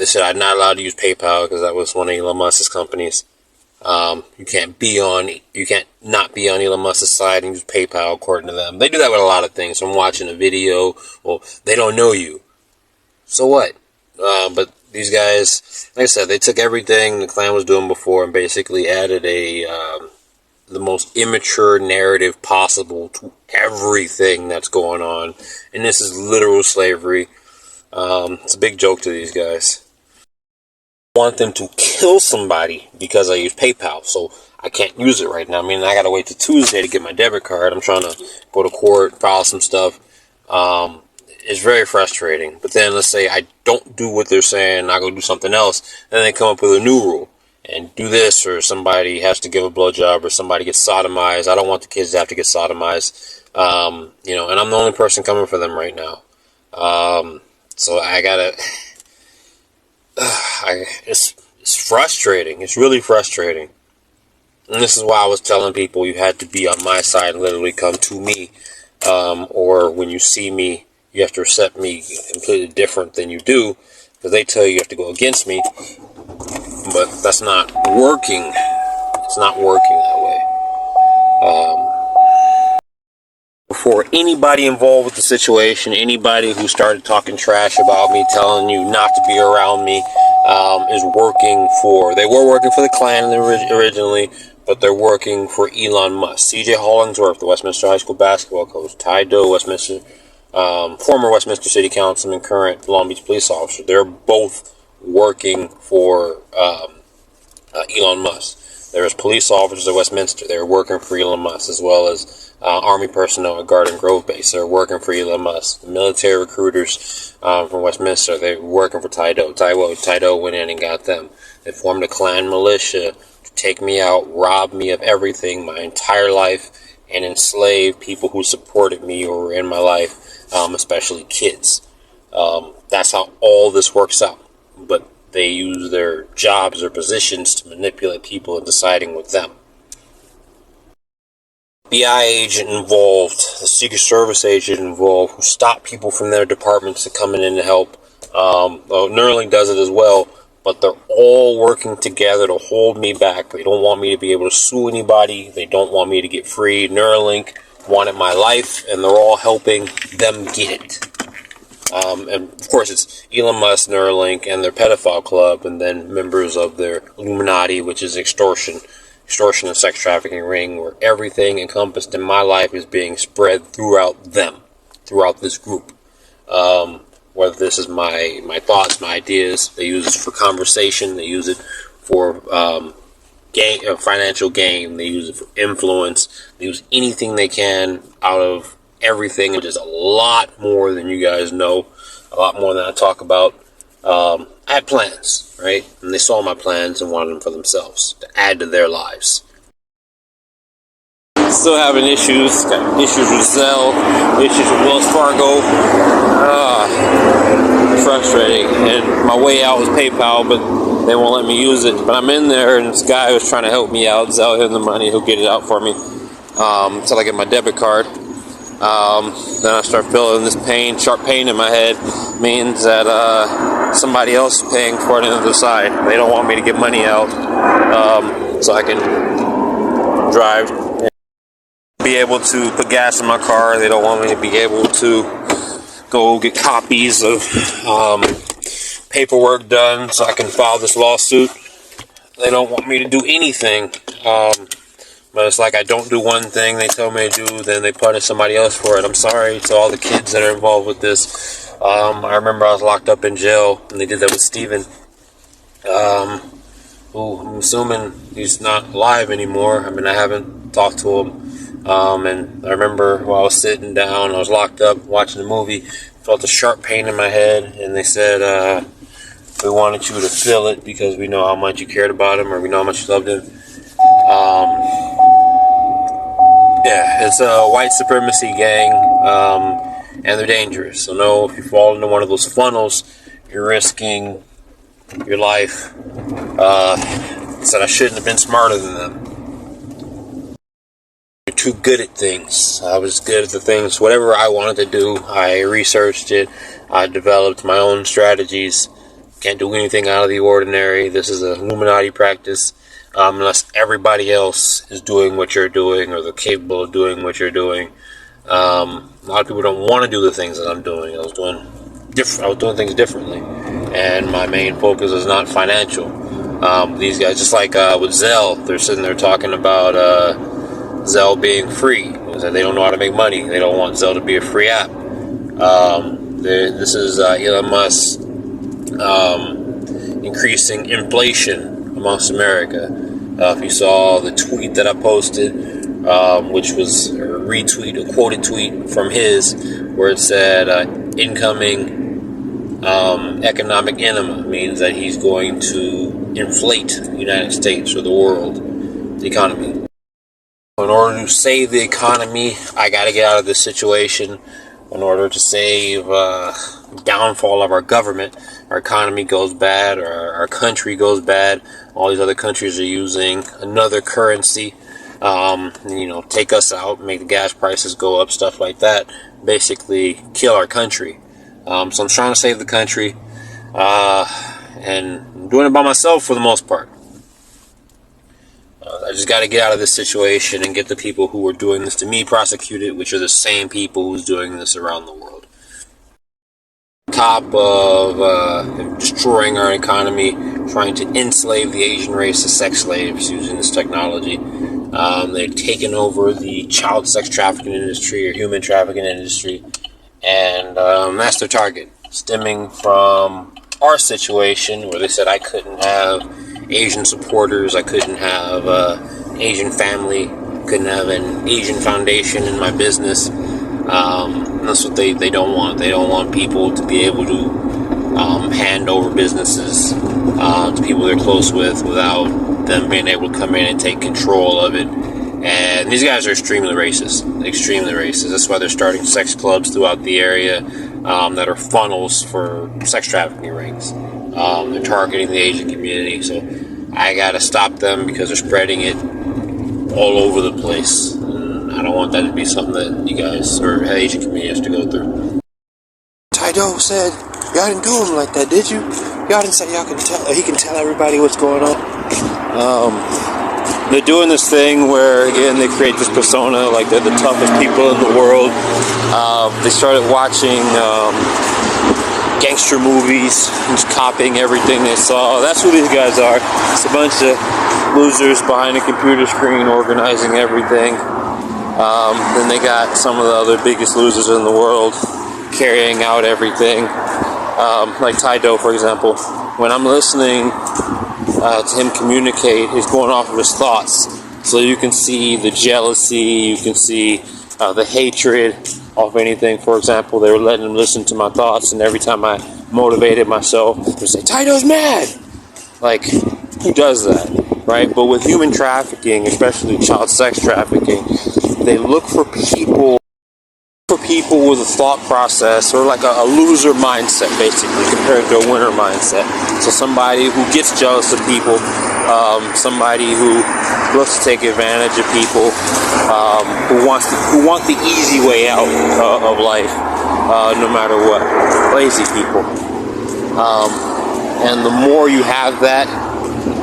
They said I'm not allowed to use PayPal because that was one of Elon Musk's companies. You can't not be on Elon Musk's side and use PayPal according to them. They do that with a lot of things. I'm watching a video, well, they don't know you. So what? But these guys, like I said, they took everything the Klan was doing before and basically added the most immature narrative possible to everything that's going on. And this is literal slavery. It's a big joke to these guys. I want them to kill somebody because I use PayPal, so I can't use it right now. I mean, I gotta wait till Tuesday to get my debit card. I'm trying to go to court, file some stuff. It's very frustrating. But then let's say I don't do what they're saying, I go do something else, then they come up with a new rule and do this, or somebody has to give a blowjob, or somebody gets sodomized. I don't want the kids to have to get sodomized. And I'm the only person coming for them right now. So I gotta. It's frustrating. It's really frustrating. And this is why I was telling people you had to be on my side and literally come to me. Or when you see me, you have to accept me completely different than you do. Because they tell you have to go against me. But that's not working. It's not working that way. Before anybody involved with the situation, anybody who started talking trash about me, telling you not to be around me, is working for, they were working for the Klan originally, but they're working for Elon Musk. C.J. Hollingsworth, the Westminster High School basketball coach, Ty Doe, former Westminster City Councilman, current Long Beach police officer, they're both working for Elon Musk. There's police officers at Westminster. They're working for Elon Musk, as well as Army personnel at Garden Grove Base. They're working for Elon Musk. The military recruiters from Westminster, they're working for Ty Doe. Ty Doe went in and got them. They formed a Klan militia to take me out, rob me of everything my entire life, and enslave people who supported me or were in my life, especially kids. That's how all this works out. But they use their jobs or positions to manipulate people in deciding with them. FBI agent involved, the Secret Service agent involved, who stop people from their departments to coming in to help. Neuralink does it as well, but they're all working together to hold me back. They don't want me to be able to sue anybody. They don't want me to get free. Neuralink wanted my life, and they're all helping them get it. And of course it's Elon Musk, Neuralink, and their pedophile club, and then members of their Illuminati, which is extortion and sex trafficking ring, where everything encompassed in my life is being spread throughout this group. Whether this is my thoughts, my ideas, they use it for conversation, they use it for financial gain, they use it for influence, they use anything they can out of everything, which is a lot more than you guys know, a lot more than I talk about. I had plans, right? And they saw my plans and wanted them for themselves, to add to their lives. Still having issues. Got issues with Zelle, issues with Wells Fargo. Frustrating. And my way out was PayPal, but they won't let me use it. But I'm in there, and this guy was trying to help me out. Zelle him the money, he'll get it out for me until I get my debit card. Then I start feeling this pain, sharp pain in my head, means that somebody else is paying for it on the other side. They don't want me to get money out, so I can drive and be able to put gas in my car. They don't want me to be able to go get copies of paperwork done so I can file this lawsuit. They don't want me to do anything. But it's like I don't do one thing they tell me to do, then they punish somebody else for it. I'm sorry to all the kids that are involved with this. I remember I was locked up in jail, and they did that with Steven. Who I'm assuming he's not alive anymore. I mean, I haven't talked to him. And I remember while I was sitting down, I was locked up watching the movie, felt a sharp pain in my head, and they said, we wanted you to feel it because we know how much you cared about him, or we know how much you loved him. Yeah, it's a white supremacy gang, and they're dangerous. So know if you fall into one of those funnels, you're risking your life. Said I shouldn't have been smarter than them. You're too good at things. I was good at the things, whatever I wanted to do, I researched it, I developed my own strategies, Can't do anything out of the ordinary. This is an Illuminati practice. Unless everybody else is doing what you're doing, or they're capable of doing what you're doing. A lot of people don't want to do the things that I'm doing. I was doing things differently, and my main focus is not financial. These guys, just like with Zelle, they're sitting there talking about Zelle being free. They don't know how to make money. They don't want Zelle to be a free app. This is Elon Musk increasing inflation amongst America. If you saw the tweet that I posted, which was a quoted tweet from his, where it said incoming economic enema, means that he's going to inflate the United States or the world, the economy. In order to save the economy, I got to get out of this situation. In order to save downfall of our government, our economy goes bad, or our country goes bad. All these other countries are using another currency, take us out, make the gas prices go up, stuff like that. Basically, kill our country. So I'm trying to save the country, and I'm doing it by myself for the most part. I just got to get out of this situation and get the people who are doing this to me prosecuted, which are the same people who's doing this around the world. On top of destroying our economy, trying to enslave the Asian race as sex slaves using this technology. They've taken over the child sex trafficking industry, or human trafficking industry, and that's their target, stemming from our situation where they said I couldn't have Asian supporters, I couldn't have Asian family, couldn't have an Asian foundation in my business. And that's what they don't want. They don't want people to be able to hand over businesses to people they're close with without them being able to come in and take control of it. And these guys are extremely racist. That's why they're starting sex clubs throughout the area that are funnels for sex trafficking rings. They're targeting the Asian community, so I gotta stop them because they're spreading it all over the place. And I don't want that to be something that you guys or the Asian community has to go through. Tydo said, y'all didn't do him like that, did you? Y'all didn't say he can tell everybody what's going on. They're doing this thing where, again, they create this persona like they're the toughest people in the world. They started watching gangster movies, just copying everything they saw. That's who these guys are. It's a bunch of losers behind a computer screen organizing everything. Then they got some of the other biggest losers in the world carrying out everything. Like Tydo, for example. When I'm listening to him communicate, he's going off of his thoughts. So you can see the jealousy, you can see the hatred of anything. For example, they were letting him listen to my thoughts, and every time I motivated myself, they say, Tydo's mad! Like, who does that, right? But with human trafficking, especially child sex trafficking, they look for people with a thought process, or like a loser mindset, basically, compared to a winner mindset. So somebody who gets jealous of people, somebody who looks to take advantage of people, who want the easy way out of life, no matter what. Lazy people. And the more you have that,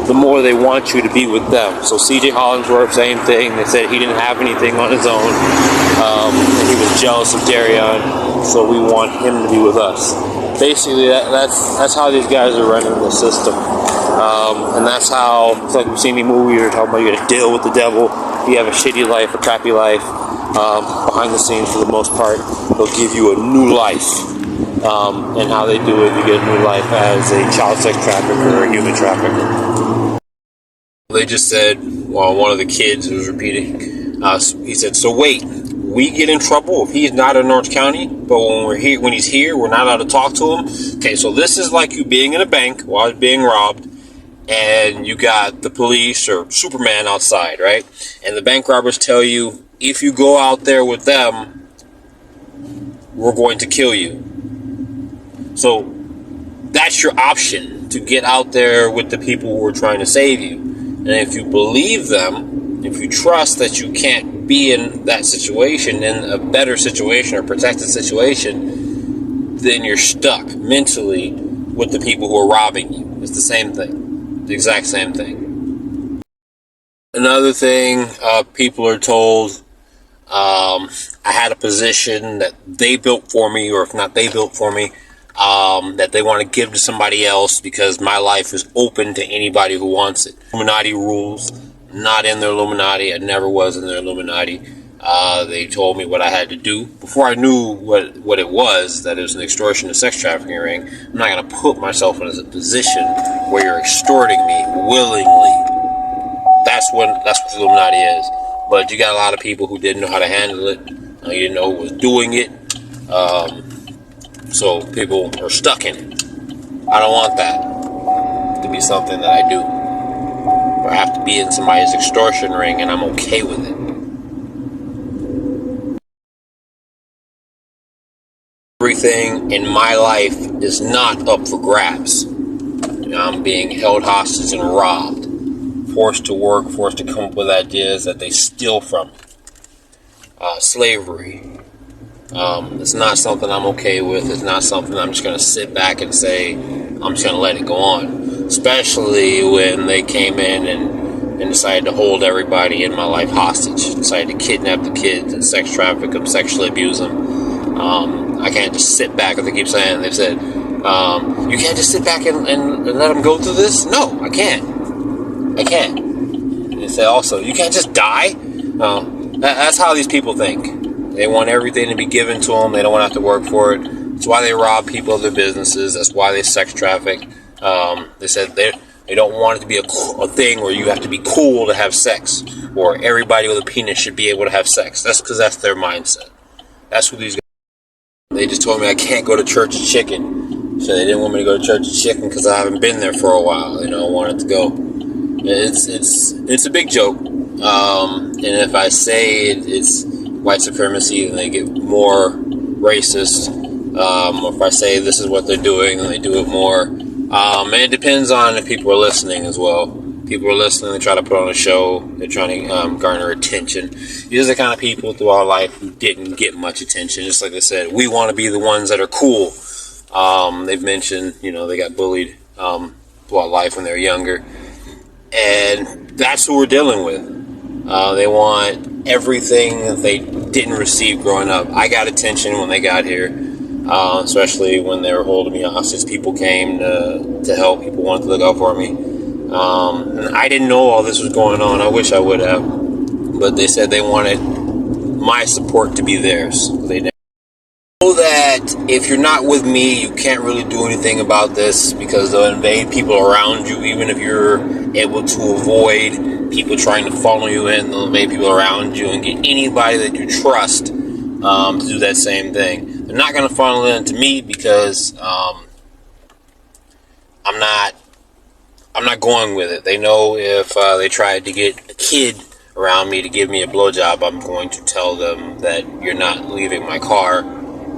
the more they want you to be with them. So C.J. Hollingsworth, same thing. They said he didn't have anything on his own, and he was jealous of Derrion, so we want him to be with us. Basically, that's how these guys are running the system, and that's how it's like we've seen in movies where talking about you got to deal with the devil. If you have a shitty life, a crappy life, behind the scenes for the most part, they'll give you a new life. And how they do it, you get a new life as a child sex trafficker or a human trafficker. They just said, well, one of the kids was repeating, he said, so wait, we get in trouble if he's not in Orange County, but when he's here, we're not allowed to talk to him? Okay, so this is like you being in a bank while it's being robbed, and you got the police or Superman outside, right? And the bank robbers tell you, if you go out there with them, we're going to kill you. So that's your option, to get out there with the people who are trying to save you. And if you believe them, if you trust that you can't be in that situation, in a better situation or protected situation, then you're stuck mentally with the people who are robbing you. It's the same thing. The exact same thing. Another thing, people are told, I had a position that they built for me, or if not they built for me, that they want to give to somebody else because my life is open to anybody who wants it. Illuminati rules. Not in the Illuminati. I never was in the Illuminati. They told me what I had to do. Before I knew what it was, that it was an extortion and sex trafficking ring, I'm not going to put myself in a position where you're extorting me willingly. That's what the Illuminati is. But you got a lot of people who didn't know how to handle it. You didn't know who was doing it. So people are stuck in it. I don't want that to be something that I do. I have to be in somebody's extortion ring, and I'm okay with it. Everything in my life is not up for grabs. I'm being held hostage and robbed. Forced to work, forced to come up with ideas that they steal from me. Slavery. It's not something I'm okay with. It's not something I'm just going to sit back and say, I'm just going to let it go on. Especially when they came in and decided to hold everybody in my life hostage. Decided to kidnap the kids and sex traffic them, sexually abuse them. I can't just sit back, as they keep saying. They've said, you can't just sit back and let them go through this? No, I can't. I can't. They say also, you can't just die? That's how these people think. They want everything to be given to them. They don't want to have to work for it. That's why they rob people of their businesses. That's why they sex traffic. They said they don't want it to be a thing where you have to be cool to have sex, or everybody with a penis should be able to have sex. That's because that's their mindset. That's what these guys. They just told me I can't go to Church of Chicken. So they didn't want me to go to Church of Chicken because I haven't been there for a while. I wanted to go. It's a big joke. And if I say it's white supremacy, then they get more racist. Or if I say this is what they're doing, then they do it more. And it depends on if people are listening as well. People are listening, they try to put on a show, they're trying to garner attention. These are the kind of people through our life who didn't get much attention. Just like I said, we want to be the ones that are cool. They've mentioned, they got bullied through our life when they were younger. And that's who we're dealing with. They want everything that they didn't receive growing up. I got attention when they got here, especially when they were holding me hostage. People came to help. People wanted to look out for me. And I didn't know all this was going on. I wish I would have. But they said they wanted my support to be theirs. They know that if you're not with me, you can't really do anything about this because they'll invade people around you. Even if you're able to avoid people trying to funnel you in, they'll invade people around you and get anybody that you trust to do that same thing. They're not going to funnel it into me because I'm not going with it. They know if they tried to get a kid around me to give me a blowjob, I'm going to tell them that you're not leaving my car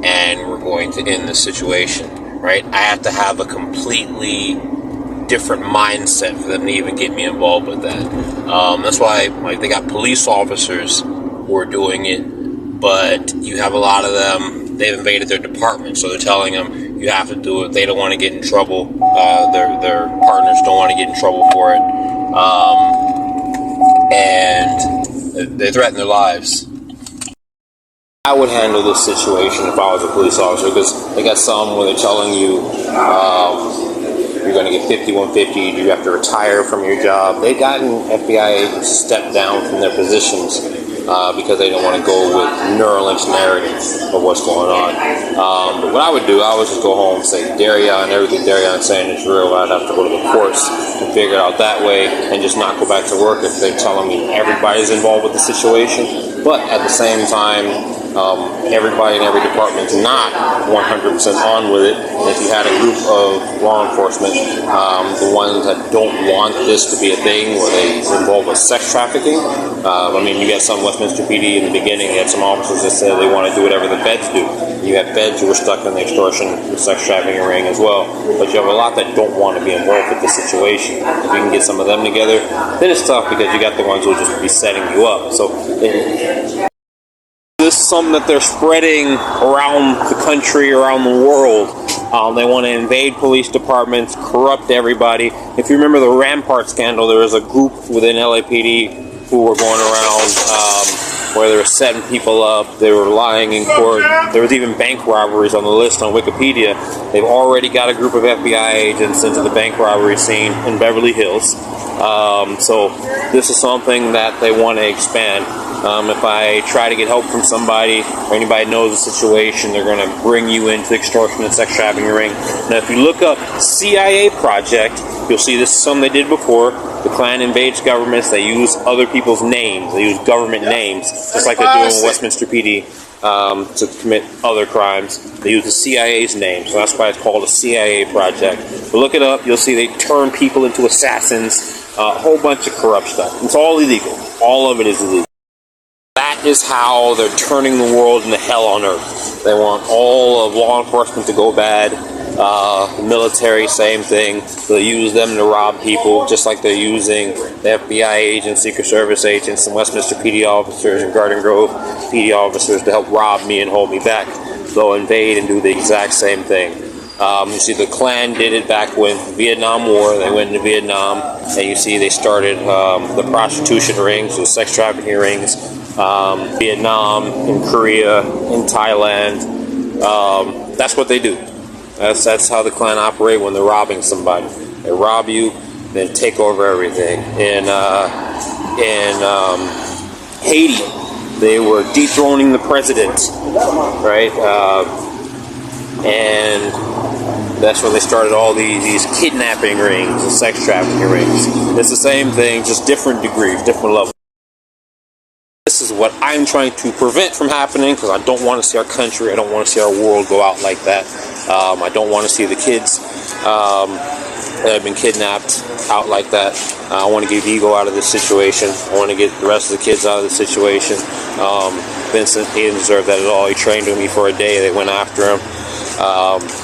and we're going to end the situation, right? I have to have a completely different mindset for them to even get me involved with that. That's why they got police officers who are doing it, but you have a lot of them, they've invaded their department, so they're telling them you have to do it. They don't want to get in trouble. Their partners don't want to get in trouble for it. And they threaten their lives. I would handle this situation if I was a police officer, because they got some where they're telling you you're going to get 5150, you have to retire from your job. They've gotten FBI agents to step down from their positions because they don't want to go with Neuralink's narrative of what's going on. But what I would do, I would just go home and say Derrion, everything Derrion's saying is real. I'd have to go to the courts and figure it out that way and just not go back to work if they're telling me everybody's involved with the situation. But at the same time, everybody in every department is not 100% on with it. And if you had a group of law enforcement, the ones that don't want this to be a thing where they involve with sex trafficking, you got some Westminster PD in the beginning, they had some officers that said they want to do whatever the feds do. You have feds who are stuck in the extortion, the sex trafficking ring as well. But you have a lot that don't want to be involved with the situation. If you can get some of them together, then it's tough because you got the ones who will just be setting you up. So this is something that they're spreading around the country, around the world. They want to invade police departments, corrupt everybody. If you remember the Rampart scandal, there was a group within LAPD who were going around where they were setting people up, they were lying in court. There was even bank robberies on the list on Wikipedia. They've already got a group of FBI agents into the bank robbery scene in Beverly Hills. So this is something that they want to expand. If I try to get help from somebody or anybody knows the situation, they're going to bring you into the extortion and sex trafficking ring. Now, if you look up CIA project, you'll see this is something they did before. The Klan invades governments. They use other people's names. They use government names, just like they do in Westminster PD, to commit other crimes. They use the CIA's name, so that's why it's called a CIA project. But look it up. You'll see they turn people into assassins. A whole bunch of corrupt stuff. It's all illegal. All of it is illegal. That is how they're turning the world into hell on earth. They want all of law enforcement to go bad. The military, same thing. They'll use them to rob people, just like they're using the FBI agents, Secret Service agents, and Westminster PD officers and Garden Grove PD officers to help rob me and hold me back. They'll invade and do the exact same thing. You see, the Klan did it back when the Vietnam War. They went into Vietnam, and you see they started the prostitution rings, the sex trafficking rings, Vietnam, in Korea, in Thailand. That's what they do. That's how the Klan operate when they're robbing somebody. They rob you, then take over everything. In Haiti, they were dethroning the president, right? And that's when they started all these kidnapping rings and sex trafficking rings. It's the same thing, just different degrees, different levels. This is what I'm trying to prevent from happening, because I don't want to see our country, I don't want to see our world go out like that. I don't want to see the kids that have been kidnapped out like that. I want to get Ego out of this situation. I want to get the rest of the kids out of this situation. Vincent, he didn't deserve that at all. He trained with me for a day. They went after him.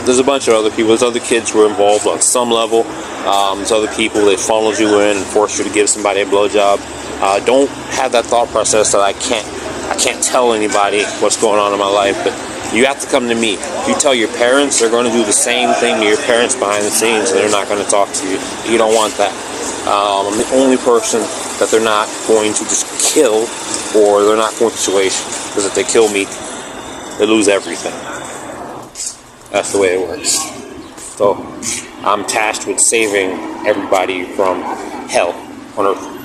There's a bunch of other people. There's other kids who are involved on some level. There's other people that funneled you in and forced you to give somebody a blowjob. Don't have that thought process that I can't tell anybody what's going on in my life, but you have to come to me. If you tell your parents, they're going to do the same thing to your parents behind the scenes, and they're not going to talk to you. You don't want that. I'm the only person that they're not going to just kill, or they're not going to situation, because if they kill me, they lose everything. That's the way it works. So I'm tasked with saving everybody from hell on earth.